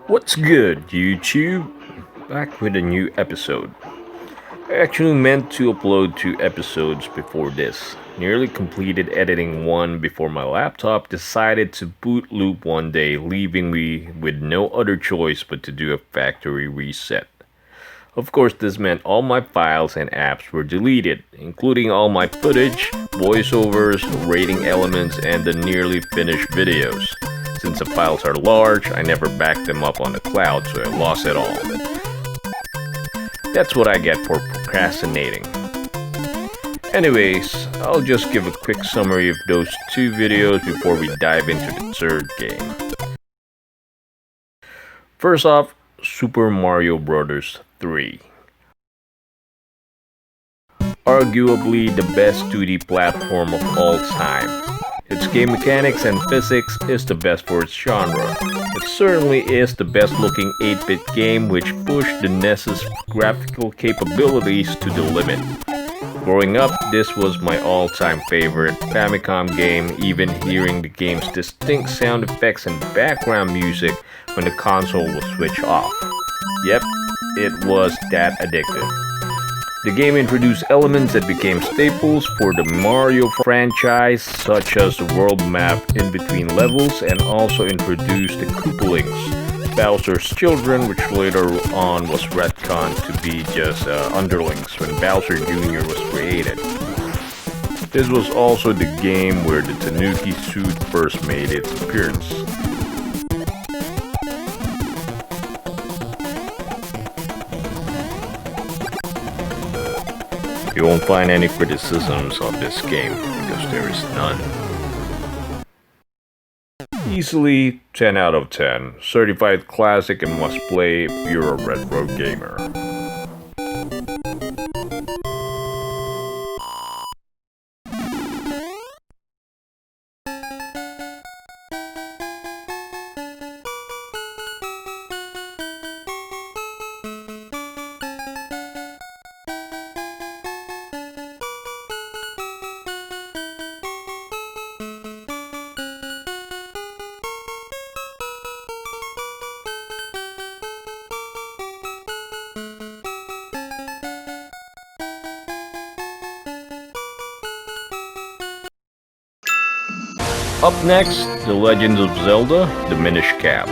What's good, YouTube? Back with a new episode. I actually meant to upload 2 episodes before this. Nearly completed editing one before my laptop decided to boot loop one day, leaving me with no other choice but to do a factory reset. Of course, this meant all my files and apps were deleted, including all my footage, voiceovers, rating elements, and the nearly finished videos. Since the files are large, I never backed them up on the cloud, so I lost it all. That's what I get for procrastinating. Anyways, I'll just give a quick summary of those 2 videos before we dive into the third game. First off, Super Mario Bros. 3. Arguably the best 2D platform of all time. Its game mechanics and physics is the best for its genre. It certainly is the best looking 8-bit game which pushed the NES's graphical capabilities to the limit. Growing up, this was my all-time favorite Famicom game, even hearing the game's distinct sound effects and background music when the console was switched off. Yep, it was that addictive. The game introduced elements that became staples for the Mario franchise, such as the world map in between levels, and also introduced the Koopalings, Bowser's children, which later on was retconned to be just underlings when Bowser Jr. was created. This was also the game where the Tanuki suit first made its appearance. You won't find any criticisms of this game because there is none. Easily 10 out of 10, certified classic and must play if you're a retro gamer. Up next, The Legend of Zelda, the Minish Cap.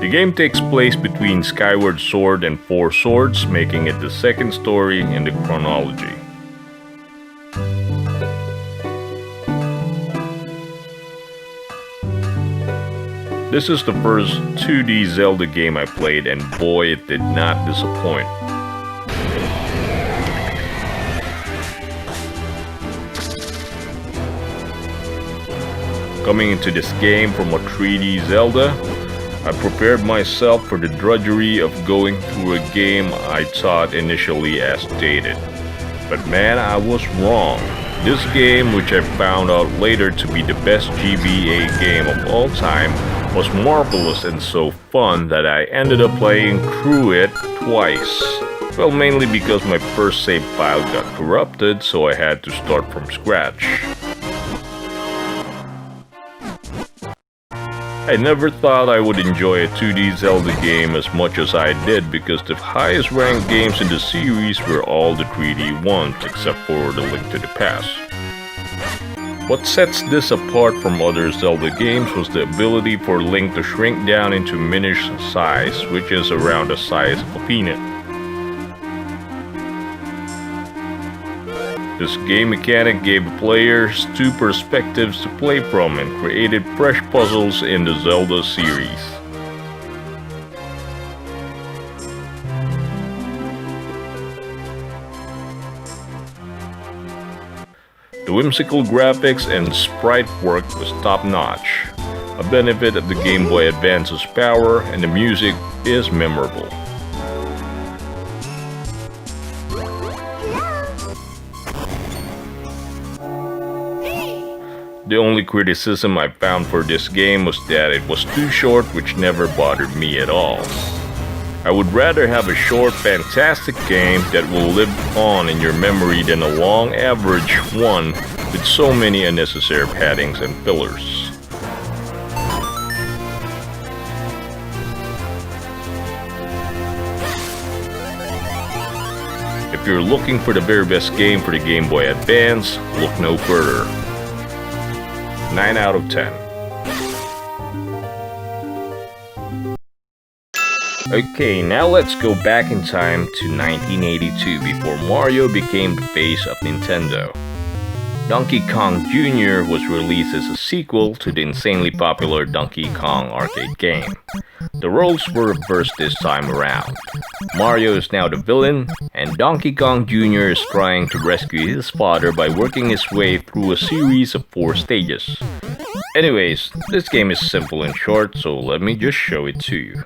The game takes place between Skyward Sword and Four Swords, making it the second story in the chronology. This is the first 2D Zelda game I played, and boy, it did not disappoint. Coming into this game from a 3D Zelda, I prepared myself for the drudgery of going through a game I thought initially as dated. But man, I was wrong. This game, which I found out later to be the best GBA game of all time, was marvelous and so fun that I ended up playing through it twice. Well, mainly because my first save file got corrupted, so I had to start from scratch. I never thought I would enjoy a 2D Zelda game as much as I did because the highest ranked games in the series were all the 3D ones except for The Link to the Past. What sets this apart from other Zelda games was the ability for Link to shrink down into Minish size, which is around the size of a peanut. This game mechanic gave players 2 perspectives to play from and created fresh puzzles in the Zelda series. The whimsical graphics and sprite work was top-notch, a benefit of the Game Boy Advance's power, and the music is memorable. The only criticism I found for this game was that it was too short, which never bothered me at all. I would rather have a short, fantastic game that will live on in your memory than a long, average one with so many unnecessary paddings and fillers. If you're looking for the very best game for the Game Boy Advance, look no further. 9 out of 10. Okay, now let's go back in time to 1982 before Mario became the face of Nintendo. Donkey Kong Jr. was released as a sequel to the insanely popular Donkey Kong arcade game. The roles were reversed this time around. Mario is now the villain, and Donkey Kong Jr. is trying to rescue his father by working his way through a series of 4 stages. Anyways, this game is simple and short, so let me just show it to you.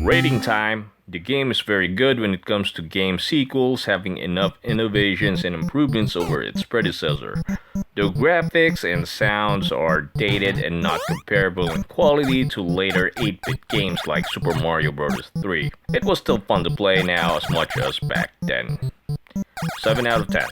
Rating time. The game is very good when it comes to game sequels, having enough innovations and improvements over its predecessor. Though graphics and sounds are dated and not comparable in quality to later 8-bit games like Super Mario Bros. 3, it was still fun to play now as much as back then. 7 out of 10.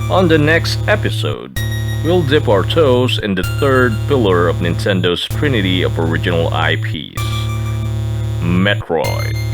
On the next episode, we'll dip our toes in the third pillar of Nintendo's trinity of original IPs, Metroid.